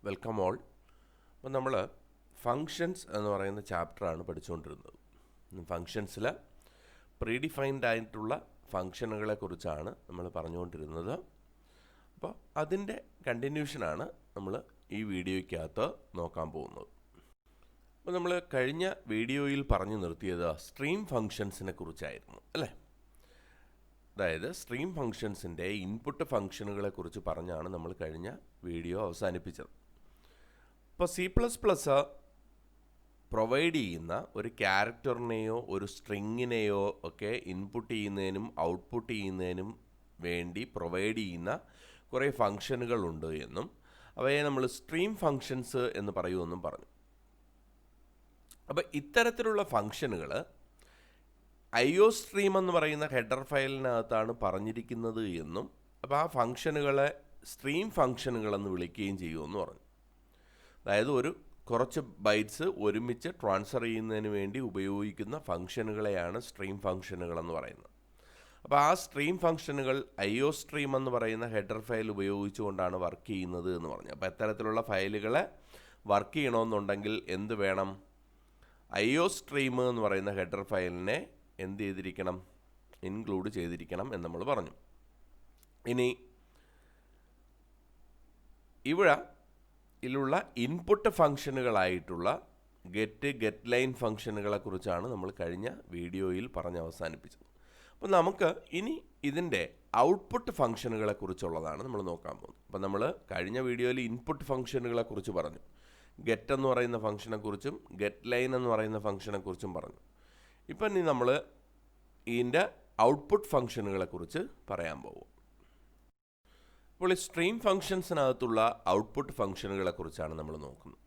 Welcome all. അപ്പോൾ നമ്മൾ functions എന്ന് പറയുന്ന ചാപ്റ്ററാണ് പഠിച്ചുകൊണ്ടിരുന്നത്. ഫങ്ഷൻസിൽ പ്രീഡിഫൈൻഡ് ആയിട്ടുള്ള ഫങ്ഷനുകളെ കുറിച്ചാണ് നമ്മൾ പറഞ്ഞുകൊണ്ടിരുന്നത്. അപ്പോൾ അതിൻ്റെ കണ്ടിന്യൂഷനാണ് നമ്മൾ ഈ വീഡിയോയ്ക്കകത്ത് നോക്കാൻ പോകുന്നത്. അപ്പോൾ നമ്മൾ കഴിഞ്ഞ വീഡിയോയിൽ പറഞ്ഞു നിർത്തിയത് സ്ട്രീം ഫങ്ഷൻസിനെ കുറിച്ചായിരുന്നു അല്ലേ. അതായത് സ്ട്രീം ഫങ്ഷൻസിൻ്റെ ഇൻപുട്ട് ഫങ്ഷനുകളെ കുറിച്ച് പറഞ്ഞാണ് നമ്മൾ കഴിഞ്ഞ വീഡിയോ അവസാനിപ്പിച്ചത്. ഇപ്പോൾ C++ പ്രൊവൈഡ് ചെയ്യുന്ന ഒരു ക്യാരക്ടറിനെയോ ഒരു സ്ട്രിങ്ങിനെയോ ഒക്കെ ഇൻപുട്ട് ചെയ്യുന്നതിനും ഔട്ട്പുട്ട് ചെയ്യുന്നതിനും വേണ്ടി പ്രൊവൈഡ് ചെയ്യുന്ന കുറേ ഫങ്ഷനുകളുണ്ട് എന്നും അവയെ നമ്മൾ സ്ട്രീം ഫങ്ഷൻസ് എന്ന് പറയുമെന്നും പറഞ്ഞു. അപ്പോൾ ഇത്തരത്തിലുള്ള ഫങ്ഷനുകൾ IOStream എന്ന് പറയുന്ന ഹെഡർ ഫയലിനകത്താണ് പറഞ്ഞിരിക്കുന്നത് എന്നും അപ്പോൾ ആ ഫങ്ഷനുകളെ സ്ട്രീം ഫങ്ഷനുകളെന്ന് വിളിക്കുകയും ചെയ്യുമെന്ന് പറഞ്ഞു. അതായത് കുറച്ച് ബൈറ്റ്സ് ഒരുമിച്ച് ട്രാൻസ്ഫർ ചെയ്യുന്നതിന് വേണ്ടി ഉപയോഗിക്കുന്ന ഫങ്ഷനുകളെയാണ് സ്ട്രീം ഫങ്ഷനുകളെന്ന് പറയുന്നത്. അപ്പോൾ ആ സ്ട്രീം ഫങ്ഷനുകൾ IOStream എന്ന് പറയുന്ന ഹെഡർ ഫയൽ ഉപയോഗിച്ചുകൊണ്ടാണ് വർക്ക് ചെയ്യുന്നത് എന്ന് പറഞ്ഞു. അപ്പോൾ ഇത്തരത്തിലുള്ള ഫയലുകളെ വർക്ക് ചെയ്യണമെന്നുണ്ടെങ്കിൽ എന്ത് വേണം? IOStream എന്ന് പറയുന്ന ഹെഡർ ഫയലിനെ എന്ത് ചെയ്തിരിക്കണം? ഇൻക്ലൂഡ് ചെയ്തിരിക്കണം എന്ന് നമ്മൾ പറഞ്ഞു. ഇനി ഇതിലുള്ള ഇൻപുട്ട് ഫങ്ഷനുകളായിട്ടുള്ള ഗെറ്റ് ലൈൻ ഫങ്ഷനുകളെ കുറിച്ചാണ് നമ്മൾ കഴിഞ്ഞ വീഡിയോയിൽ പറഞ്ഞ് അവസാനിപ്പിച്ചത്. അപ്പോൾ നമുക്ക് ഇനി ഇതിൻ്റെ ഔട്ട്പുട്ട് ഫങ്ഷനുകളെ കുറിച്ചുള്ളതാണ് നമ്മൾ നോക്കാൻ പോകുന്നത്. അപ്പോൾ നമ്മൾ കഴിഞ്ഞ വീഡിയോയിൽ ഇൻപുട്ട് ഫങ്ഷനുകളെ കുറിച്ച് പറഞ്ഞു. ഗെറ്റ് എന്ന് പറയുന്ന ഫങ്ഷനെക്കുറിച്ചും ഗെറ്റ് ലൈൻ എന്ന് പറയുന്ന ഫങ്ഷനെക്കുറിച്ചും പറഞ്ഞു. ഇപ്പം ഇനി നമ്മൾ ഇതിൻ്റെ ഔട്ട്പുട്ട് ഫങ്ഷനുകളെ കുറിച്ച് പറയാൻ പോകും. അപ്പോൾ ഈ സ്ട്രീം ഫങ്ഷൻസിനകത്തുള്ള ഔട്ട്പുട്ട് ഫങ്ഷനുകളെ കുറിച്ചാണ് നമ്മൾ നോക്കുന്നത്.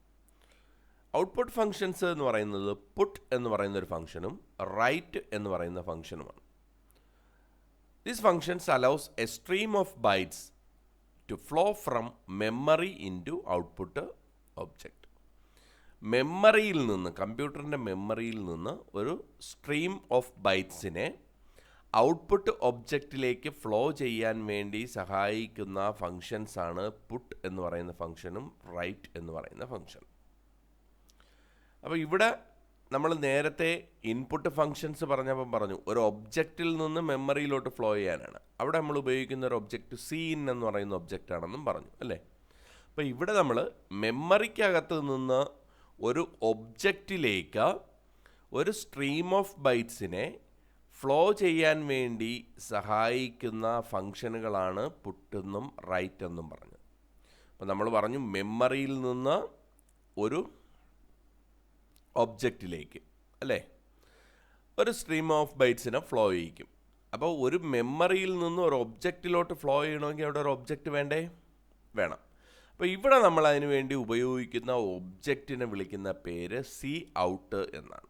ഔട്ട്പുട്ട് ഫങ്ഷൻസ് എന്ന് പറയുന്നത് പുട്ട് എന്ന് പറയുന്ന ഒരു ഫങ്ഷനും റൈറ്റ് എന്ന് പറയുന്ന ഫങ്ഷനുമാണ്. These functions allows a stream of bytes to flow from memory into output object. മെമ്മറിയിൽ നിന്ന്, കമ്പ്യൂട്ടറിൻ്റെ മെമ്മറിയിൽ നിന്ന് ഒരു സ്ട്രീം ഓഫ് ബൈറ്റ്സിനെ ഔട്ട്പുട്ട് ഒബ്ജക്റ്റിലേക്ക് ഫ്ലോ ചെയ്യാൻ വേണ്ടി സഹായിക്കുന്ന ഫങ്ഷൻസാണ് പുട്ട് എന്ന് പറയുന്ന ഫങ്ഷനും റൈറ്റ് എന്ന് പറയുന്ന ഫങ്ഷൻ. അപ്പോൾ ഇവിടെ നമ്മൾ നേരത്തെ ഇൻപുട്ട് ഫങ്ഷൻസ് പറഞ്ഞപ്പോൾ പറഞ്ഞു ഒരു ഒബ്ജക്റ്റിൽ നിന്ന് മെമ്മറിയിലോട്ട് ഫ്ലോ ചെയ്യാനാണ്. അവിടെ നമ്മൾ ഉപയോഗിക്കുന്ന ഒരു ഒബ്ജക്റ്റ് സീൻ എന്ന് പറയുന്ന ഒബ്ജക്റ്റ് ആണെന്നും പറഞ്ഞു അല്ലേ. അപ്പോൾ ഇവിടെ നമ്മൾ മെമ്മറിക്കകത്ത് നിന്ന് ഒരു ഒബ്ജക്റ്റിലേക്ക് ഒരു സ്ട്രീം ഓഫ് ബൈറ്റ്സിനെ ഫ്ലോ ചെയ്യാൻ വേണ്ടി സഹായിക്കുന്ന ഫങ്ഷനുകളാണ് പുട്ടെന്നും റൈറ്റ് എന്നും പറഞ്ഞു. അപ്പോൾ നമ്മൾ പറഞ്ഞു മെമ്മറിയിൽ നിന്ന് ഒരു ഒബ്ജക്റ്റിലേക്ക് അല്ലേ ഒരു സ്ട്രീം ഓഫ് ബൈറ്റ്സിനെ ഫ്ലോ ചെയ്യിക്കും. അപ്പോൾ ഒരു മെമ്മറിയിൽ നിന്ന് ഒരു ഒബ്ജക്റ്റിലോട്ട് ഫ്ലോ ചെയ്യണമെങ്കിൽ അവിടെ ഒരു ഒബ്ജക്റ്റ് വേണ്ടേ? വേണം. അപ്പോൾ ഇവിടെ നമ്മൾ അതിനു വേണ്ടി ഉപയോഗിക്കുന്ന ഒബ്ജക്റ്റിനെ വിളിക്കുന്ന പേര് സി ഔട്ട് എന്നാണ്.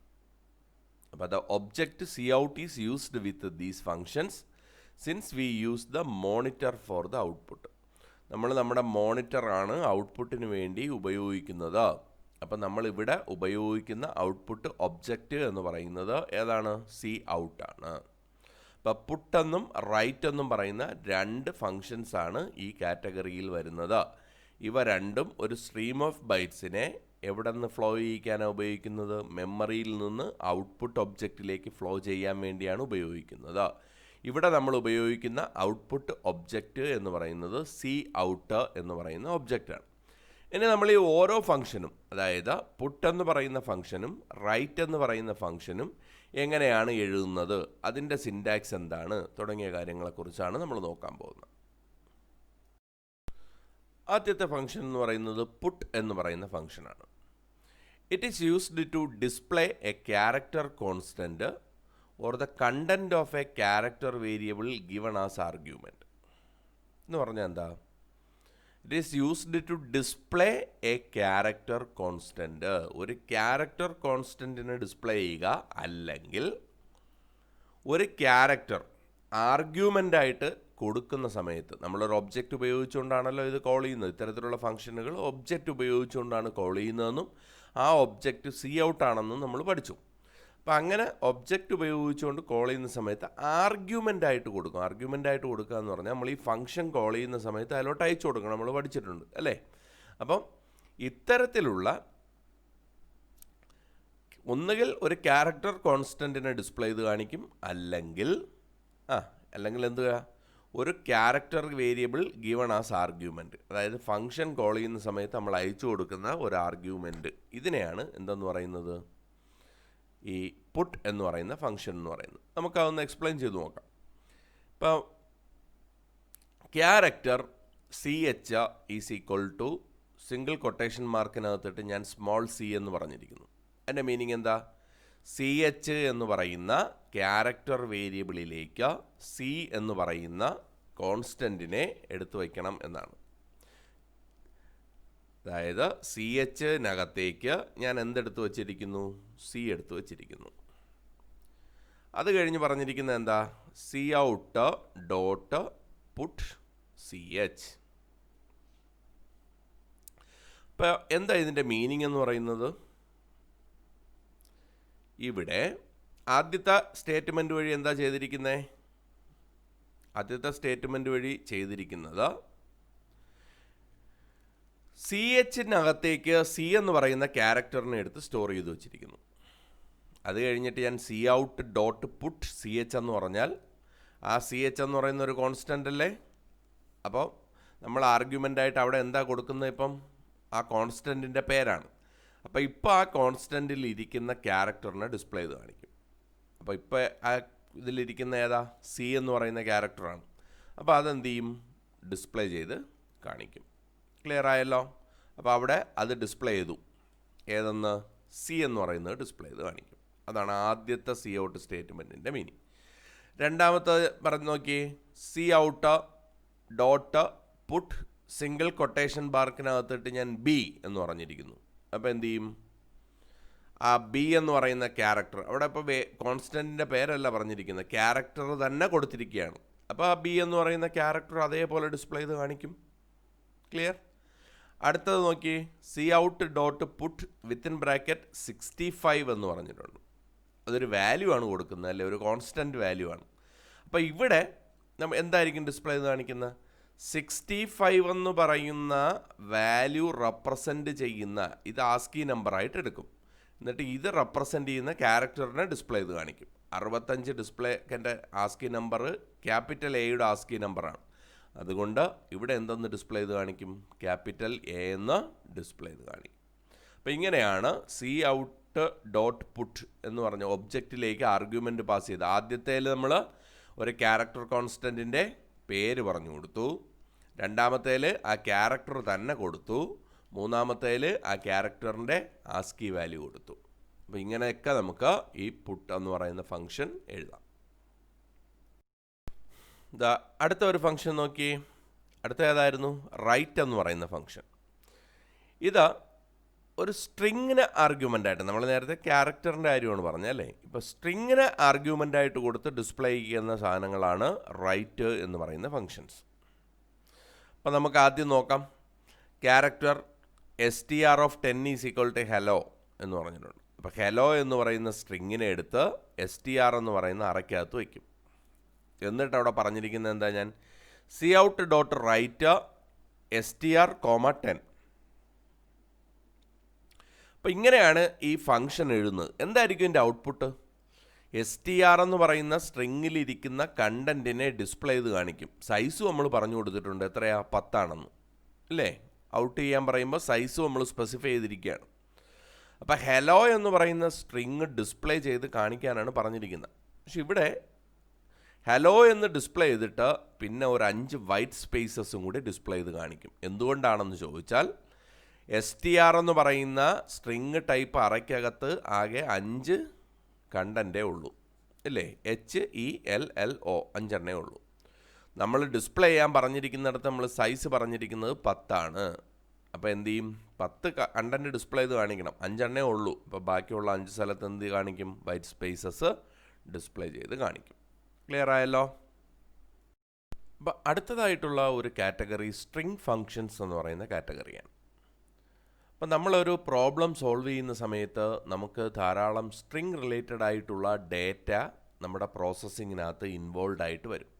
അപ്പോൾ the object C out is used with these functions since we use the monitor for the output. നമ്മൾ നമ്മുടെ മോണിറ്ററാണ് ഔട്ട്പുട്ടിന് വേണ്ടി ഉപയോഗിക്കുന്നത്. അപ്പോൾ നമ്മളിവിടെ ഉപയോഗിക്കുന്ന ഔട്ട്പുട്ട് ഒബ്ജക്റ്റ് എന്ന് പറയുന്നത് ഏതാണ്? സി ഔട്ടാണ്. അപ്പോൾ പുട്ടെന്നും റൈറ്റ് എന്നും പറയുന്ന രണ്ട് ഫങ്ഷൻസാണ് ഈ കാറ്റഗറിയിൽ വരുന്നത്. ഇവ രണ്ടും ഒരു സ്ട്രീം ഓഫ് ബൈറ്റ്സിനെ എവിടെ നിന്ന് ഫ്ലോ ചെയ്യിക്കാനാണ് ഉപയോഗിക്കുന്നത്? മെമ്മറിയിൽ നിന്ന് ഔട്ട്പുട്ട് ഒബ്ജക്റ്റിലേക്ക് ഫ്ലോ ചെയ്യാൻ വേണ്ടിയാണ് ഉപയോഗിക്കുന്നത്. ഇവിടെ നമ്മൾ ഉപയോഗിക്കുന്ന ഔട്ട്പുട്ട് ഒബ്ജക്റ്റ് എന്ന് പറയുന്നത് സി ഔട്ട് എന്ന് പറയുന്ന ഒബ്ജക്റ്റാണ്. ഇനി നമ്മൾ ഈ ഓരോ ഫംഗ്ഷനും, അതായത് പുട്ട് എന്ന് പറയുന്ന ഫംഗ്ഷനും റൈറ്റ് എന്ന് പറയുന്ന ഫംഗ്ഷനും എങ്ങനെയാണ് എഴുതുന്നത്, അതിൻ്റെ സിൻറ്റാക്സ് എന്താണ് തുടങ്ങിയ കാര്യങ്ങളെക്കുറിച്ചാണ് നമ്മൾ നോക്കാൻ പോകുന്നത്. ആദ്യത്തെ ഫംഗ്ഷൻ എന്ന് പറയുന്നത് പുട്ട് എന്ന് പറയുന്ന ഫംഗ്ഷനാണ്. It is used to display a character constant or the content of a character variable given as argument എന്ന് പറഞ്ഞാൽ എന്താ? It is used to display a character constant. ഒരു ക്യാരക്ടർ കോൺസ്റ്റൻറ്റിനെ ഡിസ്പ്ലേ ചെയ്യുക, അല്ലെങ്കിൽ ഒരു ക്യാരക്ടർ ആർഗ്യുമെൻ്റായിട്ട് കൊടുക്കുന്ന സമയത്ത് നമ്മളൊരു ഒബ്ജക്റ്റ് ഉപയോഗിച്ചുകൊണ്ടാണല്ലോ ഇത് കോൾ ചെയ്യുന്നത്. ഇത്തരത്തിലുള്ള ഫംഗ്ഷനുകൾ ഒബ്ജക്റ്റ് ഉപയോഗിച്ചുകൊണ്ടാണ് കോൾ ചെയ്യുന്നതെന്നും ആ ഒബ്ജക്റ്റ് സി ഔട്ട് ആണെന്നും നമ്മൾ പഠിച്ചു. അപ്പോൾ അങ്ങനെ ഒബ്ജക്റ്റ് ഉപയോഗിച്ചുകൊണ്ട് കോൾ ചെയ്യുന്ന സമയത്ത് ആർഗ്യുമെൻ്റ് ആയിട്ട് കൊടുക്കും. ആർഗ്യുമെൻ്റ് ആയിട്ട് കൊടുക്കുക എന്ന് പറഞ്ഞാൽ നമ്മൾ ഈ ഫംഗ്ഷൻ കോൾ ചെയ്യുന്ന സമയത്ത് അതിലോട്ട് അയച്ചു കൊടുക്കണം, നമ്മൾ പഠിച്ചിട്ടുണ്ട് അല്ലേ. അപ്പം ഇത്തരത്തിലുള്ള ഒന്നുകിൽ ഒരു ക്യാരക്ടർ കോൺസ്റ്റൻറ്റിനെ ഡിസ്പ്ലേ ചെയ്ത് കാണിക്കും, അല്ലെങ്കിൽ എന്തുക, ഒരു character variable given as argument, അതായത് ഫംഗ്ഷൻ കോൾ ചെയ്യുന്ന സമയത്ത് നമ്മൾ അയച്ചു കൊടുക്കുന്ന ഒരു ആർഗ്യുമെൻറ്റ്, ഇതിനെയാണ് എന്തെന്ന് പറയുന്നത്, ഈ പുട്ട് എന്ന് പറയുന്ന ഫംഗ്ഷൻ എന്ന് പറയുന്നത്. നമുക്കതൊന്ന് എക്സ്പ്ലെയിൻ ചെയ്ത് നോക്കാം. ഇപ്പോൾ character CH is equal to single quotation മാർക്കിനകത്തിട്ട് ഞാൻ സ്മോൾ c എന്ന് പറഞ്ഞിരിക്കുന്നു. അതിൻ്റെ മീനിങ് എന്താ? CH എന്ന് പറയുന്ന ക്യാരക്ടർ വേരിയബിളിലേക്ക് C എന്ന് പറയുന്ന കോൺസ്റ്റൻറ്റിനെ എടുത്തു വയ്ക്കണം എന്നാണ്. അതായത് CH-നകത്തേക്ക് ഞാൻ എന്തെടുത്ത് വച്ചിരിക്കുന്നു? C എടുത്ത് വച്ചിരിക്കുന്നു. അത് കഴിഞ്ഞ് പറഞ്ഞിരിക്കുന്നത് എന്താ? Cout dot put CH. ഇപ്പോൾ എന്താ ഇതിൻ്റെ മീനിങ് എന്ന് പറയുന്നത്? ഇവിടെ ആദ്യത്തെ സ്റ്റേറ്റ്മെൻറ്റ് വഴി എന്താ ചെയ്തിരിക്കുന്നത്? ആദ്യത്തെ സ്റ്റേറ്റ്മെൻറ്റ് വഴി ചെയ്തിരിക്കുന്നത് CH-നകത്തേക്ക് C എന്ന് പറയുന്ന ക്യാരക്ടറിനെ എടുത്ത് സ്റ്റോർ ചെയ്ത് വെച്ചിരിക്കുന്നു. അത് കഴിഞ്ഞിട്ട് ഞാൻ Cout ഡോട്ട് പുട്ട് CH എന്ന് പറഞ്ഞാൽ ആ CH എന്ന് പറയുന്ന ഒരു കോൺസ്റ്റൻ്റ് അല്ലേ? അപ്പോൾ നമ്മൾ ആർഗ്യുമെൻ്റായിട്ട് അവിടെ എന്താ കൊടുക്കുന്നത്? ഇപ്പം ആ കോൺസ്റ്റൻറ്റിൻ്റെ പേരാണ്. അപ്പോൾ ഇപ്പോൾ ആ കോൺസ്റ്റൻറ്റിൽ ഇരിക്കുന്ന ക്യാരക്ടറിനെ ഡിസ്പ്ലേ ചെയ്ത് കാണിക്കും. അപ്പോൾ ഇപ്പോൾ ആ ഇതിലിരിക്കുന്ന ഏതാ? C എന്ന് പറയുന്ന ക്യാരക്ടറാണ്. അപ്പോൾ അതെന്ത് ചെയ്യും? ഡിസ്പ്ലേ ചെയ്ത് കാണിക്കും. ക്ലിയർ ആയല്ലോ? അപ്പോൾ അവിടെ അത് ഡിസ്പ്ലേ ചെയ്തു. ഏതെന്ന്? C എന്ന് പറയുന്നത് ഡിസ്പ്ലേ ചെയ്ത് കാണിക്കും. അതാണ് ആദ്യത്തെ Cout സ്റ്റേറ്റ്മെൻറ്റിൻ്റെ മീനിങ്. രണ്ടാമത്തെ പറഞ്ഞു നോക്കി, Cout dot put single quotation മാർക്കിനകത്തിട്ട് ഞാൻ B എന്ന് പറഞ്ഞിരിക്കുന്നു. അപ്പോൾ എന്ത് ചെയ്യും? ആ B എന്ന് പറയുന്ന ക്യാരക്ടർ, അവിടെ ഇപ്പോൾ കോൺസ്റ്റൻറ്റിൻ്റെ പേരല്ല പറഞ്ഞിരിക്കുന്നത്, ക്യാരക്ടർ തന്നെ കൊടുത്തിരിക്കുകയാണ്. അപ്പോൾ ആ B എന്ന് പറയുന്ന ക്യാരക്ടർ അതേപോലെ ഡിസ്പ്ലേ ചെയ്ത് കാണിക്കും. ക്ലിയർ? അടുത്തത് നോക്കി, Cout dot put within bracket 65 എന്ന് പറഞ്ഞിട്ടുണ്ട്. അതൊരു വാല്യൂ ആണ് കൊടുക്കുന്നത്, അല്ലെ? ഒരു കോൺസ്റ്റൻറ്റ് വാല്യൂ ആണ്. അപ്പോൾ ഇവിടെ നമ്മൾ എന്തായിരിക്കും ഡിസ്പ്ലേ ചെയ്ത് കാണിക്കുന്നത്? 65 എന്ന് പറയുന്ന വാല്യൂ റെപ്രസെൻ്റ് ചെയ്യുന്ന, ഇത് ആസ്കി നമ്പറായിട്ട് എടുക്കും. എന്നിട്ട് ഇത് റെപ്രസെൻ്റ് ചെയ്യുന്ന ക്യാരക്ടറിനെ ഡിസ്പ്ലേ ചെയ്ത് കാണിക്കും. 65 ഡിസ്പ്ലേൻ്റെ ആസ്കി നമ്പർ ക്യാപിറ്റൽ എയുടെ ആസ്കി നമ്പറാണ്. അതുകൊണ്ട് ഇവിടെ എന്തെന്ന് ഡിസ്പ്ലേ ചെയ്ത് കാണിക്കും? ക്യാപിറ്റൽ എ എന്ന് ഡിസ്പ്ലേ ചെയ്ത് കാണിക്കും. അപ്പോൾ ഇങ്ങനെയാണ് Cout ഡോട്ട് പുട്ട് എന്ന് പറഞ്ഞ ഒബ്ജക്റ്റിലേക്ക് ആർഗ്യുമെൻറ്റ് പാസ് ചെയ്ത്. ആദ്യത്തേൽ നമ്മൾ ഒരു ക്യാരക്ടർ കോൺസ്റ്റൻറ്റിൻ്റെ പേര് പറഞ്ഞു കൊടുത്തു. രണ്ടാമത്തേൽ ആ ക്യാരക്ടർ തന്നെ കൊടുത്തു. മൂന്നാമത്തേൽ ആ ക്യാരക്ടറിൻ്റെ ആസ്കി വാല്യൂ കൊടുത്തു. അപ്പോൾ ഇങ്ങനെയൊക്കെ നമുക്ക് ഈ പുട്ട് എന്ന് പറയുന്ന ഫംഗ്ഷൻ എഴുതാം. അടുത്ത ഒരു ഫംഗ്ഷൻ നോക്കി. അടുത്ത ഏതായിരുന്നു? റൈറ്റ് എന്ന് പറയുന്ന ഫംഗ്ഷൻ. ഇത് ഒരു സ്ട്രിങ്ങിന് ആർഗ്യുമെൻ്റായിട്ട്, നമ്മൾ നേരത്തെ ക്യാരക്ടറിൻ്റെ കാര്യമാണ് പറഞ്ഞല്ലേ, ഇപ്പോൾ സ്ട്രിങ്ങിന് ആർഗ്യുമെൻ്റായിട്ട് കൊടുത്ത് ഡിസ്പ്ലേ ചെയ്യുന്ന സാധനങ്ങളാണ് റൈറ്റ് എന്ന് പറയുന്ന ഫങ്ഷൻസ്. അപ്പോൾ നമുക്ക് ആദ്യം നോക്കാം. Character str of 10 is equal to hello എന്ന് പറഞ്ഞിട്ടുണ്ട്. അപ്പോൾ ഹെലോ എന്ന് പറയുന്ന സ്ട്രിങ്ങിനെ എടുത്ത് str എന്ന് പറയുന്ന അറയ്ക്കകത്ത് വയ്ക്കും. എന്നിട്ട് അവിടെ പറഞ്ഞിരിക്കുന്നത് എന്താ? ഞാൻ Cout ഡോട്ട് റൈറ്റ് str, 10. അപ്പോൾ ഇങ്ങനെയാണ് ഈ ഫംഗ്ഷൻ എഴുതുന്നത്. എന്തായിരിക്കും ഇതിൻ്റെ ഔട്ട്പുട്ട്? str എന്ന് പറയുന്ന സ്ട്രിങ്ങിലിരിക്കുന്ന കണ്ടൻറ്റിനെ ഡിസ്പ്ലേ ചെയ്ത് കാണിക്കും. സൈസ് നമ്മൾ പറഞ്ഞു കൊടുത്തിട്ടുണ്ട്, എത്രയാ? 10 ആണെന്ന് അല്ലേ? ഔട്ട് ചെയ്യാൻ പറയുമ്പോൾ സൈസ് നമ്മൾ സ്പെസിഫൈ ചെയ്തിരിക്കുകയാണ്. അപ്പോൾ ഹെലോ എന്ന് പറയുന്ന സ്ട്രിങ് ഡിസ്പ്ലേ ചെയ്ത് കാണിക്കാനാണ് പറഞ്ഞിരിക്കുന്നത്. പക്ഷെ ഇവിടെ ഹെലോ എന്ന് ഡിസ്പ്ലേ ചെയ്തിട്ട് പിന്നെ ഒരു 5 വൈറ്റ് സ്പേസസും കൂടി ഡിസ്പ്ലേ ചെയ്ത് കാണിക്കും. എന്തുകൊണ്ടാണെന്ന് ചോദിച്ചാൽ str എന്ന് പറയുന്ന സ്ട്രിങ് ടൈപ്പ് അറയ്ക്കകത്ത് ആകെ 5 കണ്ടൻറ്റേ ഉള്ളൂ അല്ലേ? HELLO 5 എണ്ണേ ഉള്ളൂ. നമ്മൾ ഡിസ്പ്ലേ ചെയ്യാൻ പറഞ്ഞിരിക്കുന്നിടത്ത് നമ്മൾ സൈസ് പറഞ്ഞിരിക്കുന്നത് 10 ആണ്. അപ്പോൾ എന്ത് ചെയ്യും? 10 കണ്ടൻറ്റ് ഡിസ്പ്ലേ ചെയ്ത് കാണിക്കണം. 5 എണ്ണേ ഉള്ളൂ. അപ്പോൾ ബാക്കിയുള്ള 5 സ്ഥലത്ത് എന്ത് കാണിക്കും? വൈറ്റ് സ്പേസസ് ഡിസ്പ്ലേ ചെയ്ത് കാണിക്കും. ക്ലിയർ ആയല്ലോ? അപ്പോൾ അടുത്തതായിട്ടുള്ള ഒരു കാറ്റഗറി സ്ട്രിങ് ഫങ്ഷൻസ് എന്ന് പറയുന്ന കാറ്റഗറിയാണ്. അപ്പോൾ നമ്മളൊരു പ്രോബ്ലം സോൾവ് ചെയ്യുന്ന സമയത്ത് നമുക്ക് ധാരാളം സ്ട്രിങ് റിലേറ്റഡ് ആയിട്ടുള്ള ഡേറ്റ നമ്മുടെ പ്രോസസ്സിങ്ങിനകത്ത് ഇൻവോൾവ് ആയിട്ട് വരും.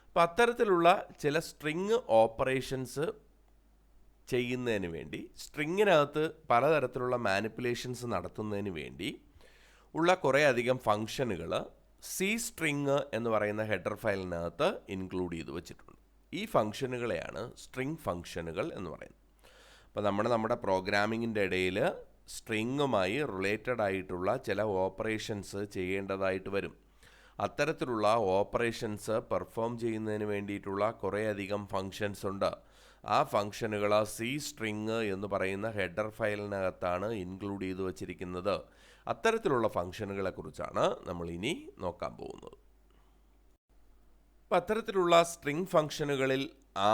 അപ്പോൾ അത്തരത്തിലുള്ള ചില സ്ട്രിങ് ഓപ്പറേഷൻസ് ചെയ്യുന്നതിന് വേണ്ടി, സ്ട്രിങ്ങിനകത്ത് പലതരത്തിലുള്ള മാനിപ്പുലേഷൻസ് നടത്തുന്നതിന് വേണ്ടി ഉള്ള കുറേ അധികം ഫംഗ്ഷനുകൾ സി സ്ട്രിങ് എന്ന് പറയുന്ന ഹെഡർ ഫയലിനകത്ത് ഇൻക്ലൂഡ് ചെയ്ത് വെച്ചിട്ടുണ്ട്. ഈ ഫംഗ്ഷനുകളെയാണ് സ്ട്രിങ് ഫംഗ്ഷനുകൾ എന്ന് പറയുന്നത്. അപ്പോൾ നമ്മുടെ പ്രോഗ്രാമിങ്ങിൻ്റെ ഇടയിൽ സ്ട്രിങ്ങുമായി റിലേറ്റഡ് ആയിട്ടുള്ള ചില ഓപ്പറേഷൻസ് ചെയ്യേണ്ടതായിട്ട് വരും. അത്തരത്തിലുള്ള ഓപ്പറേഷൻസ് പെർഫോം ചെയ്യുന്നതിന് വേണ്ടിയിട്ടുള്ള കുറേയധികം ഫങ്ഷൻസ് ഉണ്ട്. ആ ഫങ്ഷനുകൾ സി സ്ട്രിങ് എന്ന് പറയുന്ന ഹെഡർ ഫയലിനകത്താണ് ഇൻക്ലൂഡ് ചെയ്ത് വച്ചിരിക്കുന്നത്. അത്തരത്തിലുള്ള ഫങ്ഷനുകളെ കുറിച്ചാണ് നമ്മൾ ഇനി നോക്കാൻ പോകുന്നത്. അപ്പം അത്തരത്തിലുള്ള സ്ട്രിങ് ഫങ്ഷനുകളിൽ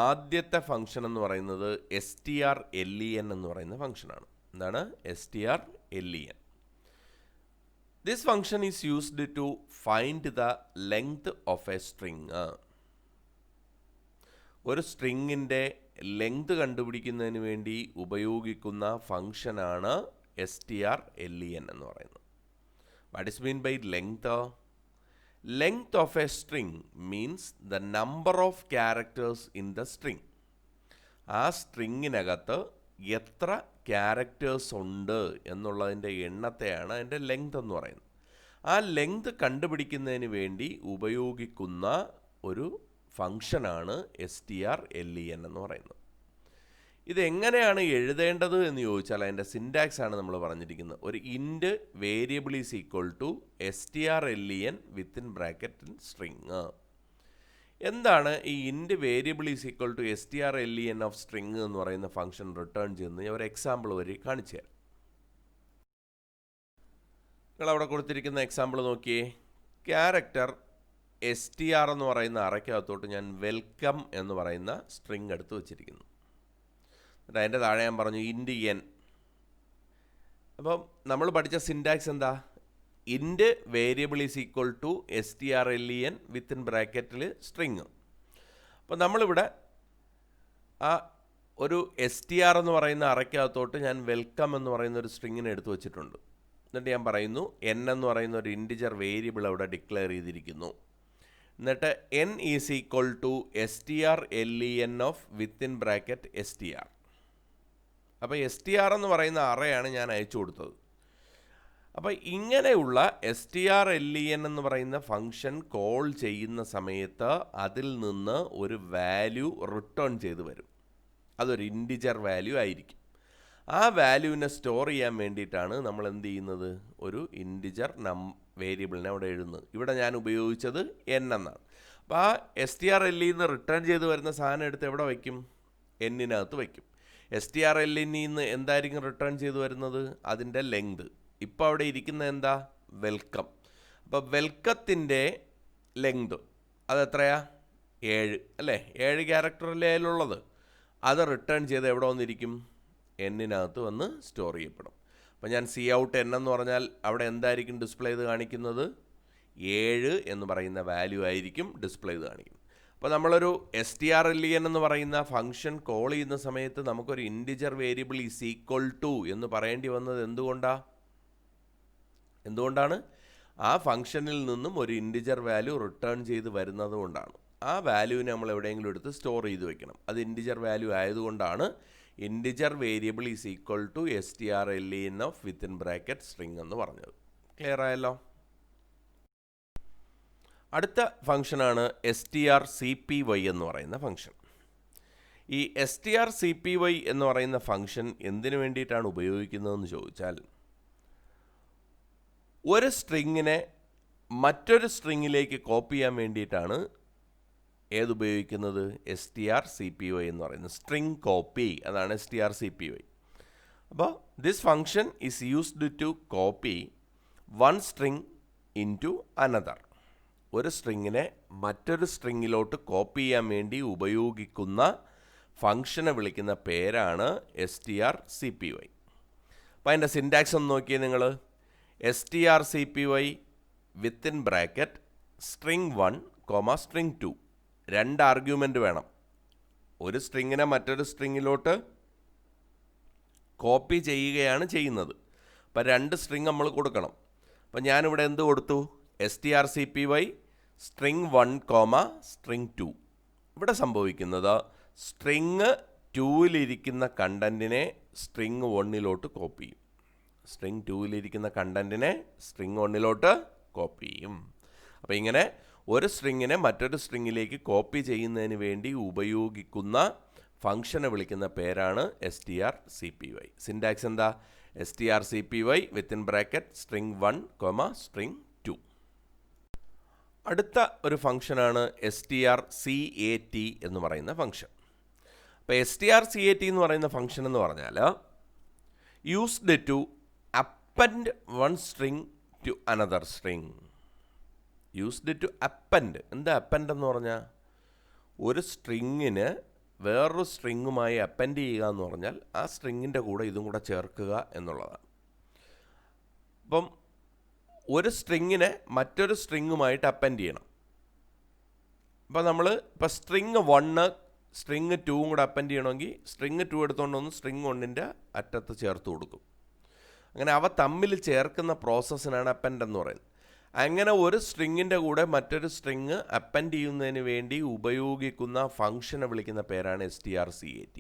ആദ്യത്തെ ഫങ്ഷൻ എന്ന് പറയുന്നത് strlen എന്ന് പറയുന്ന ഫങ്ഷനാണ്. എന്താണ് strlen? This function is used to find the length of a string. ഒരു സ്ട്രിങ്ങിൻ്റെ ലെങ്ത് കണ്ടുപിടിക്കുന്നതിന് വേണ്ടി ഉപയോഗിക്കുന്ന ഫങ്ഷനാണ് strlen എന്ന് പറയുന്നത്. What is mean by length? Length of a string means the number of characters in the string. ആ സ്ട്രിങ്ങിനകത്ത് എത്ര characters ഉണ്ട് എന്നുള്ളതിൻ്റെ എണ്ണത്തെയാണ് അതിൻ്റെ ലെങ്ത് എന്ന് പറയുന്നത്. ആ ലെങ്ത് കണ്ടുപിടിക്കുന്നതിന് വേണ്ടി ഉപയോഗിക്കുന്ന ഒരു ഫങ്ഷനാണ് strlen എന്ന് പറയുന്നത്. ഇതെങ്ങനെയാണ് എഴുതേണ്ടത് എന്ന് ചോദിച്ചാൽ അതിൻ്റെ സിൻറ്റാക്സ് ആണ് നമ്മൾ പറഞ്ഞിരിക്കുന്നത്. ഒരു int variable is equal to strlen within bracket string. എന്താണ് ഈ int variable is equal to strlen of string എന്ന് പറയുന്ന ഫംഗ്ഷൻ റിട്ടേൺ ചെയ്യുന്നത്? ഞാൻ ഒരു എക്സാമ്പിൾ വഴി കാണിച്ചു തരാം. നിങ്ങൾ അവിടെ കൊടുത്തിരിക്കുന്ന എക്സാമ്പിൾ നോക്കിയേ. ക്യാരക്ടർ str എന്ന് പറയുന്ന അറയ്ക്കകത്തോട്ട് ഞാൻ വെൽക്കം എന്ന് പറയുന്ന സ്ട്രിങ് എടുത്ത് വെച്ചിരിക്കുന്നു. എന്നിട്ട് അതിൻ്റെ താഴെ ഞാൻ പറഞ്ഞു ഇൻറ്റ് n. അപ്പം നമ്മൾ പഠിച്ച സിൻറ്റാക്സ് എന്താ? Int variable is equal to strlen within ബ്രാക്കറ്റിൽ സ്ട്രിങ്. അപ്പോൾ നമ്മളിവിടെ ആ ഒരു str എന്ന് പറയുന്ന അറയ്ക്കകത്തോട്ട് ഞാൻ വെൽക്കം എന്ന് പറയുന്ന ഒരു സ്ട്രിങ്ങിനെ എടുത്ത് വെച്ചിട്ടുണ്ട്. എന്നിട്ട് ഞാൻ പറയുന്നു n എന്ന് പറയുന്ന ഒരു ഇൻറ്റിജർ വേരിയബിൾ അവിടെ ഡിക്ലെയർ ചെയ്തിരിക്കുന്നു. എന്നിട്ട് n is equal to strlen of within bracket str. അപ്പോൾ str എന്ന് പറയുന്ന അറയാണ് ഞാൻ അയച്ചു കൊടുത്തത്. അപ്പോൾ ഇങ്ങനെയുള്ള strlen എന്ന് പറയുന്ന ഫംഗ്ഷൻ കോൾ ചെയ്യുന്ന സമയത്ത് അതിൽ നിന്ന് ഒരു വാല്യൂ റിട്ടേൺ ചെയ്ത് വരും. അതൊരു ഇൻറ്റിജർ വാല്യൂ ആയിരിക്കും. ആ വാല്യൂവിനെ സ്റ്റോർ ചെയ്യാൻ വേണ്ടിയിട്ടാണ് നമ്മൾ എന്ത് ചെയ്യുന്നത്? ഒരു ഇൻറ്റിജർ വേരിയബിളിനെ അവിടെ എഴുതുന്നത്. ഇവിടെ ഞാൻ ഉപയോഗിച്ചത് n എന്നാണ്. അപ്പോൾ ആ strlen നിന്ന് റിട്ടേൺ ചെയ്ത് വരുന്ന സാധനം എടുത്ത് എവിടെ വയ്ക്കും? എന്നിനകത്ത് വയ്ക്കും. strlen നിന്ന് എന്തായിരിക്കും റിട്ടേൺ ചെയ്ത് വരുന്നത്? അതിൻ്റെ ലെങ്ത്. ഇപ്പോൾ അവിടെ ഇരിക്കുന്ന എന്താ? വെൽക്കം. അപ്പോൾ വെൽക്കത്തിൻ്റെ ലെങ്ത് അതെത്രയാ? 7 അല്ലേ? 7 ക്യാരക്ടറല്ലേ അതിലുള്ളത്. അത് റിട്ടേൺ ചെയ്ത് എവിടെ വന്നിരിക്കും? എന്നിനകത്ത് വന്ന് സ്റ്റോർ ചെയ്യപ്പെടും. അപ്പോൾ ഞാൻ സി ഔട്ട് n എന്ന് പറഞ്ഞാൽ അവിടെ എന്തായിരിക്കും ഡിസ്പ്ലേ ചെയ്ത് കാണിക്കുന്നത്? 7 എന്ന് പറയുന്ന വാല്യൂ ആയിരിക്കും ഡിസ്പ്ലേ ചെയ്ത് കാണിക്കുന്നത്. അപ്പോൾ നമ്മളൊരു strlen എന്ന് പറയുന്ന ഫംഗ്ഷൻ കോൾ ചെയ്യുന്ന സമയത്ത് നമുക്കൊരു integer variable is equal to എന്ന് പറയേണ്ടി വന്നത് എന്തുകൊണ്ടാണ്? ആ ഫംഗ്ഷനിൽ നിന്നും ഒരു ഇൻറ്റിജർ വാല്യൂ റിട്ടേൺ ചെയ്ത് വരുന്നത് കൊണ്ടാണ്. ആ വാല്യൂവിനെ നമ്മൾ എവിടെയെങ്കിലും എടുത്ത് സ്റ്റോർ ചെയ്ത് വെക്കണം. അത് ഇൻറ്റിജർ വാല്യൂ ആയതുകൊണ്ടാണ് integer variable is equal to strlen of within bracket string എന്ന് പറഞ്ഞത്. ക്ലിയർ ആയല്ലോ? അടുത്ത ഫംഗ്ഷനാണ് strcpy എന്ന് പറയുന്ന ഫംഗ്ഷൻ. ഈ strcpy എന്ന് പറയുന്ന ഫംഗ്ഷൻ എന്തിനു വേണ്ടിയിട്ടാണ് ഉപയോഗിക്കുന്നതെന്ന് ചോദിച്ചാൽ, ഒരു സ്ട്രിങ്ങിനെ മറ്റൊരു സ്ട്രിങ്ങിലേക്ക് കോപ്പി ചെയ്യാൻ വേണ്ടിയിട്ടാണ് ഏതുപയോഗിക്കുന്നത്? strcpy എന്ന് പറയുന്നത് സ്ട്രിങ് കോപ്പി. അതാണ് strcpy. അപ്പോൾ this function is used to copy one string into another. ഒരു സ്ട്രിങ്ങിനെ മറ്റൊരു സ്ട്രിങ്ങിലോട്ട് കോപ്പി ചെയ്യാൻ വേണ്ടി ഉപയോഗിക്കുന്ന ഫംഗ്ഷനെ വിളിക്കുന്ന പേരാണ് strcpy. അപ്പോൾ അതിൻ്റെ സിൻറ്റാക്സ് ഒന്ന് നോക്കിയേ നിങ്ങൾ. strcpy within bracket string 1, string 2. 2 argument വേണം. ഒരു സ്ട്രിങ്ങിനെ മറ്റൊരു സ്ട്രിങ്ങിലോട്ട് കോപ്പി ചെയ്യുകയാണ് ചെയ്യുന്നത്. അപ്പോൾ 2 സ്ട്രിങ് നമ്മൾ കൊടുക്കണം. അപ്പോൾ ഞാനിവിടെ എന്ത് കൊടുത്തു? strcpy string 1, string 2. ഇവിടെ സംഭവിക്കുന്നത് സ്ട്രിങ് 2-ലിരിക്കുന്ന കണ്ടൻറ്റിനെ സ്ട്രിങ് 1-ലോട്ട് കോപ്പി ചെയ്യും. സ്ട്രിങ് 2-ലിരിക്കുന്ന കണ്ടൻറ്റിനെ സ്ട്രിങ് 1-ലോട്ട് കോപ്പി ചെയ്യും. അപ്പോൾ ഇങ്ങനെ ഒരു സ്ട്രിങ്ങിനെ മറ്റൊരു സ്ട്രിങ്ങിലേക്ക് കോപ്പി ചെയ്യുന്നതിന് വേണ്ടി ഉപയോഗിക്കുന്ന ഫംഗ്ഷനെ വിളിക്കുന്ന പേരാണ് strcpy. സിൻടാക്സ് എന്താ? strcpy within bracket string 1, string 2. അടുത്ത ഒരു ഫംഗ്ഷനാണ് strcat എന്ന് പറയുന്ന ഫംഗ്ഷൻ. അപ്പോൾ strcat എന്ന് പറയുന്ന ഫംഗ്ഷൻ എന്ന് പറഞ്ഞാൽ used to append one string to another string. Used to append. എന്താ അപ്പൻഡ് എന്ന് പറഞ്ഞാൽ? ഒരു സ്ട്രിങ്ങിന് വേറൊരു സ്ട്രിങ്ങുമായി അപ്പൻഡ് ചെയ്യുക എന്ന് പറഞ്ഞാൽ ആ സ്ട്രിങ്ങിൻ്റെ കൂടെ ഇതും കൂടെ ചേർക്കുക എന്നുള്ളതാണ്. അപ്പം ഒരു സ്ട്രിങ്ങിനെ മറ്റൊരു സ്ട്രിങ്ങുമായിട്ട് അപ്പൻഡ് ചെയ്യണം. അപ്പോൾ നമ്മൾ ഇപ്പോൾ സ്ട്രിങ് 1 സ്ട്രിങ് 2 കൂടെ അപ്പൻഡ് ചെയ്യണമെങ്കിൽ സ്ട്രിങ് 2 എടുത്തുകൊണ്ട് വന്ന് സ്ട്രിങ് 1-ൻ്റെ അറ്റത്ത് ചേർത്ത് കൊടുക്കും. അങ്ങനെ അവ തമ്മിൽ ചേർക്കുന്ന പ്രോസസ്സിനാണ് അപ്പൻഡ് എന്ന് പറയുന്നത്. അങ്ങനെ ഒരു സ്ട്രിങ്ങിൻ്റെ കൂടെ മറ്റൊരു സ്ട്രിങ് അപ്പൻഡ് ചെയ്യുന്നതിന് വേണ്ടി ഉപയോഗിക്കുന്ന ഫംഗ്ഷനെ വിളിക്കുന്ന പേരാണ് strcat.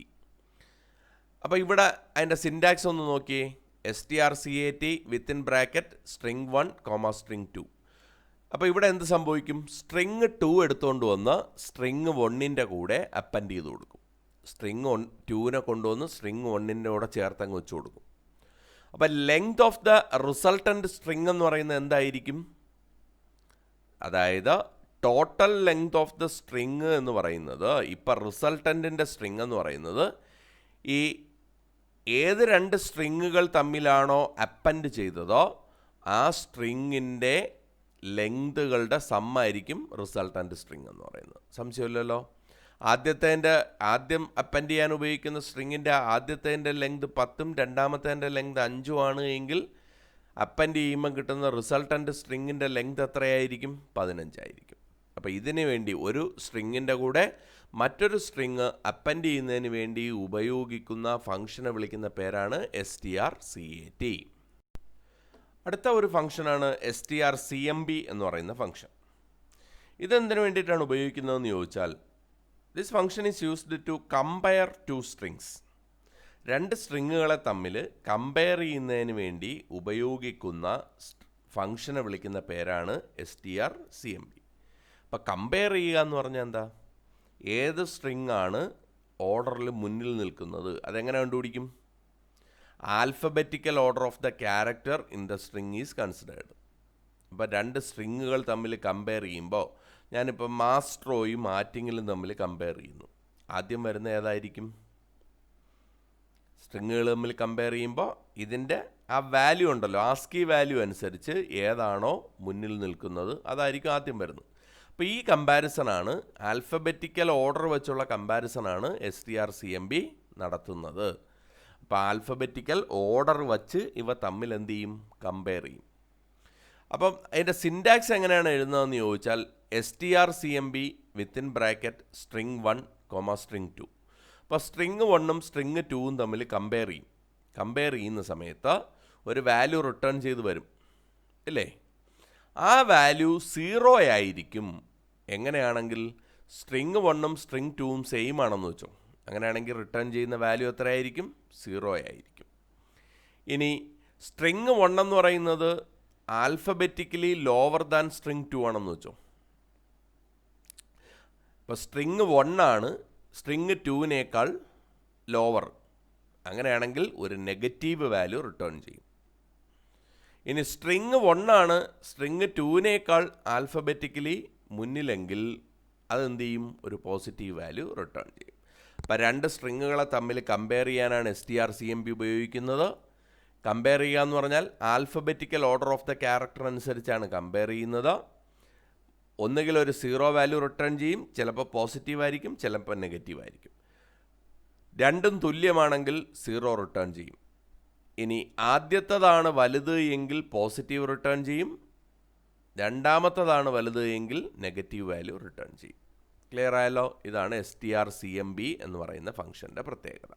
അപ്പോൾ ഇവിടെ അതിൻ്റെ സിൻടാക്സ് ഒന്ന് നോക്കിയേ. strcat within bracket string 1, string 2. അപ്പോൾ ഇവിടെ എന്ത് സംഭവിക്കും? സ്ട്രിങ് 2 എടുത്തുകൊണ്ട് വന്ന് സ്ട്രിങ് 1-ൻ്റെ കൂടെ അപ്പൻഡ് ചെയ്ത് കൊടുക്കും. സ്ട്രിങ് 2-നെ കൊണ്ടുവന്ന് സ്ട്രിങ് 1-ൻ്റെ കൂടെ ചേർത്തങ്ങ് വെച്ച് കൊടുക്കും. അപ്പോൾ length of the resultant string എന്ന് പറയുന്നത് എന്തായിരിക്കും? അതായത് total length of the string എന്ന് പറയുന്നത്, ഇപ്പം റിസൾട്ടൻറ്റിൻ്റെ സ്ട്രിങ് എന്ന് പറയുന്നത് ഈ ഏത് രണ്ട് സ്ട്രിങ്ങുകൾ തമ്മിലാണോ അപ്പൻഡ് ചെയ്തതോ ആ സ്ട്രിങ്ങിൻ്റെ ലെങ്തുകളുടെ സമ്മായിരിക്കും റിസൾട്ടൻ്റ് സ്ട്രിങ് എന്ന് പറയുന്നത്. സംശയമില്ലല്ലോ. ആദ്യം അപ്പൻഡ് ചെയ്യാൻ ഉപയോഗിക്കുന്ന സ്ട്രിങ്ങിൻ്റെ ആദ്യത്തേൻ്റെ ലെങ്ത് 10ഉം രണ്ടാമത്തേൻ്റെ ലെങ്ത് 5ഉം ആണ് എങ്കിൽ അപ്പൻഡ് ചെയ്യുമ്പോൾ കിട്ടുന്ന റിസൾട്ടൻ്റ് സ്ട്രിങ്ങിൻ്റെ ലെങ്ത് എത്രയായിരിക്കും? 15 ആയിരിക്കും. അപ്പോൾ ഇതിന് വേണ്ടി ഒരു സ്ട്രിങ്ങിൻ്റെ കൂടെ മറ്റൊരു സ്ട്രിങ് അപ്പൻഡ് ചെയ്യുന്നതിന് വേണ്ടി ഉപയോഗിക്കുന്ന ഫംഗ്ഷനെ വിളിക്കുന്ന പേരാണ് strcat. അടുത്ത ഒരു ഫംഗ്ഷനാണ് strcmb എന്ന് പറയുന്ന ഫംഗ്ഷൻ. ഇതെന്തിനു വേണ്ടിയിട്ടാണ് ഉപയോഗിക്കുന്നതെന്ന് ചോദിച്ചാൽ, this function is used to compare two strings. രണ്ട് സ്ട്രിങ്ങുകളെ തമ്മിൽ കമ്പയർ ചെയ്യുന്നതിന് വേണ്ടി ഉപയോഗിക്കുന്ന ഫംഗ്ഷനെ വിളിക്കുന്ന പേരാണ് strcmb. അപ്പോൾ കമ്പയർ ചെയ്യുക എന്ന് പറഞ്ഞാൽ എന്താ? ഏത് സ്ട്രിങ് ആണ് ഓർഡറിൽ മുന്നിൽ നിൽക്കുന്നത് അതെങ്ങനെ കണ്ടുപിടിക്കും? Alphabetical order of the character in the string is considered. അപ്പോൾ രണ്ട് സ്ട്രിങ്ങുകൾ തമ്മിൽ കമ്പയർ ചെയ്യുമ്പോൾ, ഞാനിപ്പോൾ മാസ്ട്രോയും ആറ്റിങ്ങിലും തമ്മിൽ കമ്പയർ ചെയ്യുന്നു. ആദ്യം വരുന്ന ഏതായിരിക്കും? സ്ട്രിങ്ങുകൾ തമ്മിൽ കമ്പയർ ചെയ്യുമ്പോൾ ഇതിൻ്റെ ആ വാല്യൂ ഉണ്ടല്ലോ, ആസ്കി വാല്യൂ അനുസരിച്ച് ഏതാണോ മുന്നിൽ നിൽക്കുന്നത് അതായിരിക്കും ആദ്യം വരുന്നത്. അപ്പോൾ ഈ കമ്പാരിസണാണ്, ആൽഫബറ്റിക്കൽ ഓർഡർ വെച്ചുള്ള കമ്പാരിസണാണ് strcmb നടത്തുന്നത്. അപ്പോൾ ആൽഫബറ്റിക്കൽ ഓർഡർ വച്ച് ഇവ തമ്മിൽ എന്ത് ചെയ്യും? കമ്പയർ ചെയ്യും. അപ്പം അതിൻ്റെ സിൻടാക്സ് എങ്ങനെയാണ് എഴുതുന്നതെന്ന് ചോദിച്ചാൽ strcmb within bracket string 1, string 2. അപ്പോൾ സ്ട്രിങ് 1ഉം സ്ട്രിങ് 2ഉം തമ്മിൽ കമ്പയർ ചെയ്യും. കമ്പയർ ചെയ്യുന്ന സമയത്ത് ഒരു വാല്യൂ റിട്ടേൺ ചെയ്ത് വരും അല്ലേ? ആ വാല്യൂ 0 ആയിരിക്കും. എങ്ങനെയാണെങ്കിൽ സ്ട്രിങ് 1ഉം സ്ട്രിങ് 2ഉം സെയിം ആണെന്ന് വെച്ചോ. അങ്ങനെയാണെങ്കിൽ റിട്ടേൺ ചെയ്യുന്ന വാല്യൂ എത്രയായിരിക്കും? 0 ആയിരിക്കും. ഇനി സ്ട്രിങ് 1 എന്ന് പറയുന്നത് ആൽഫബറ്റിക്കലി ലോവർ ദാൻ സ്ട്രിങ് 2 ആണെന്ന് വെച്ചോ. അപ്പോൾ സ്ട്രിങ് 1 ആണ് സ്ട്രിങ് 2-നേക്കാൾ ലോവർ. അങ്ങനെയാണെങ്കിൽ ഒരു നെഗറ്റീവ് വാല്യൂ റിട്ടേൺ ചെയ്യും. ഇനി സ്ട്രിങ് 1 ആണ് സ്ട്രിങ് 2-നേക്കാൾ ആൽഫബറ്റിക്കലി മുന്നിലെങ്കിൽ അതെന്ത് ചെയ്യും? ഒരു പോസിറ്റീവ് വാല്യൂ റിട്ടേൺ ചെയ്യും. അപ്പോൾ രണ്ട് സ്ട്രിങ്ങുകളെ തമ്മിൽ കമ്പയർ ചെയ്യാനാണ് strcmb ഉപയോഗിക്കുന്നത്. കമ്പയർ ചെയ്യുക എന്ന് പറഞ്ഞാൽ alphabetical order of the character അനുസരിച്ചാണ് കമ്പയർ ചെയ്യുന്നത്. ഒന്നുകിൽ ഒരു 0 വാല്യൂ റിട്ടേൺ ചെയ്യും, ചിലപ്പോൾ പോസിറ്റീവ് ആയിരിക്കും, ചിലപ്പോൾ നെഗറ്റീവ് ആയിരിക്കും. രണ്ടും തുല്യമാണെങ്കിൽ 0 റിട്ടേൺ ചെയ്യും. ഇനി ആദ്യത്തേതാണ് വലുത് എങ്കിൽ പോസിറ്റീവ് റിട്ടേൺ ചെയ്യും, രണ്ടാമത്തേതാണ് വലുത് എങ്കിൽ നെഗറ്റീവ് വാല്യൂ റിട്ടേൺ ചെയ്യും. ക്ലിയർ ആയല്ലോ? ഇതാണ് strcmb എന്ന് പറയുന്ന ഫംഗ്ഷൻ്റെ പ്രത്യേകത.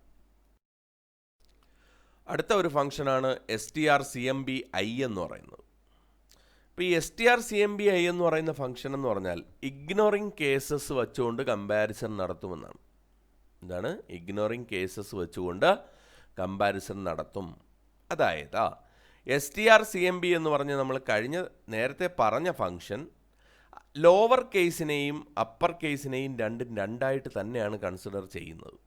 അടുത്ത ഒരു ഫംഗ്ഷനാണ് strcmbi എന്ന് പറയുന്നത്. ഇപ്പോൾ ഈ strcmbi എന്ന് പറയുന്ന ഫംഗ്ഷൻ എന്ന് പറഞ്ഞാൽ ഇഗ്നോറിങ് കേസസ് വച്ചുകൊണ്ട് കമ്പാരിസൺ നടത്തുമെന്നാണ്. എന്താണ് ഇഗ്നോറിങ് കേസസ് വെച്ചുകൊണ്ട് കമ്പാരിസൺ നടത്തും. അതായത് STR CMB എന്ന് പറഞ്ഞ് നമ്മൾ നേരത്തെ പറഞ്ഞ ഫംഗ്ഷൻ ലോവർ കേസിനെയും അപ്പർ കേസിനെയും രണ്ടായിട്ട് തന്നെയാണ് കൺസിഡർ ചെയ്യുന്നത്.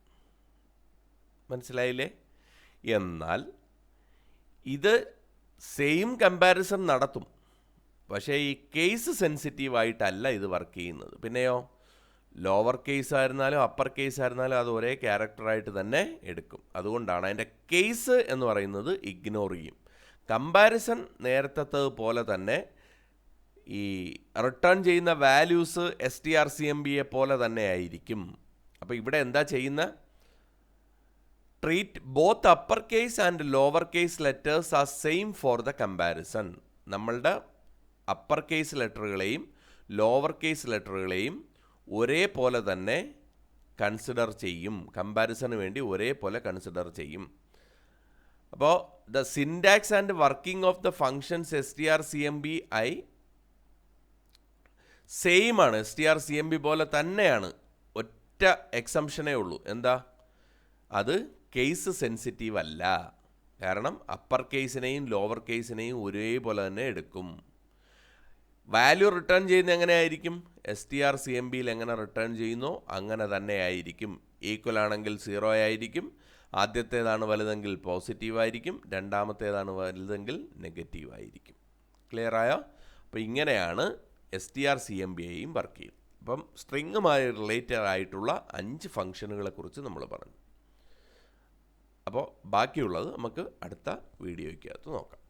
മനസ്സിലായില്ലേ? എന്നാൽ ഇത് സെയിം കമ്പാരിസൺ നടത്തും, പക്ഷേ ഈ കേസ് സെൻസിറ്റീവായിട്ടല്ല ഇത് വർക്ക് ചെയ്യുന്നത്. പിന്നെയോ ലോവർ കേസ് ആയിരുന്നാലും അപ്പർ കേസ് ആയിരുന്നാലും അത് ഒരേ ക്യാരക്ടറായിട്ട് തന്നെ എടുക്കും. അതുകൊണ്ടാണ് അതിൻ്റെ കേസ് എന്ന് പറയുന്നത് ഇഗ്നോർ ചെയ്യും. കമ്പാരിസൺ നേരത്തെ പോലെ തന്നെ ഈ റിട്ടേൺ ചെയ്യുന്ന വാല്യൂസ് STR CMBയെ പോലെ തന്നെ ആയിരിക്കും. അപ്പോൾ ഇവിടെ എന്താ ചെയ്യുന്ന? Treat both upper case and lower case letters are same for the comparison. നമ്മളുടെ അപ്പർ കേസ് ലെറ്ററുകളെയും ലോവർ കേസ് ലെറ്ററുകളെയും ഒരേപോലെ തന്നെ കൺസിഡർ ചെയ്യും. കമ്പാരിസന് വേണ്ടി ഒരേപോലെ കൺസിഡർ ചെയ്യും. അപ്പോൾ the syntax and working of the functions STR CMBI same ആണ്. STR CMB പോലെ തന്നെയാണ്. ഒറ്റ എക്സംഷനേ ഉള്ളൂ. എന്താ? അത് കേസ് സെൻസിറ്റീവ് അല്ല. കാരണം അപ്പർ കേസിനെയും ലോവർ കേസിനെയും ഒരേപോലെ തന്നെ എടുക്കും. വാല്യൂ റിട്ടേൺ ചെയ്യുന്നത് എങ്ങനെയായിരിക്കും? STR CMBയിൽ എങ്ങനെ റിട്ടേൺ ചെയ്യുന്നോ അങ്ങനെ തന്നെ ആയിരിക്കും. ഈക്വൽ ആണെങ്കിൽ 0 ആയിരിക്കും. ആദ്യത്തേതാണ് വലുതെങ്കിൽ പോസിറ്റീവ് ആയിരിക്കും, രണ്ടാമത്തേതാണ് വലുതെങ്കിൽ നെഗറ്റീവ് ആയിരിക്കും. ക്ലിയർ ആയോ? അപ്പോൾ ഇങ്ങനെയാണ് STR CMBയെയും വർക്ക് ചെയ്യും. അപ്പം സ്ട്രിങ്ങുമായി റിലേറ്റഡ് ആയിട്ടുള്ള 5 ഫംഗ്ഷനുകളെ കുറിച്ച് നമ്മൾ പറഞ്ഞു. അപ്പോൾ ബാക്കിയുള്ളത് നമുക്ക് അടുത്ത വീഡിയോയ്ക്കകത്ത് നോക്കാം.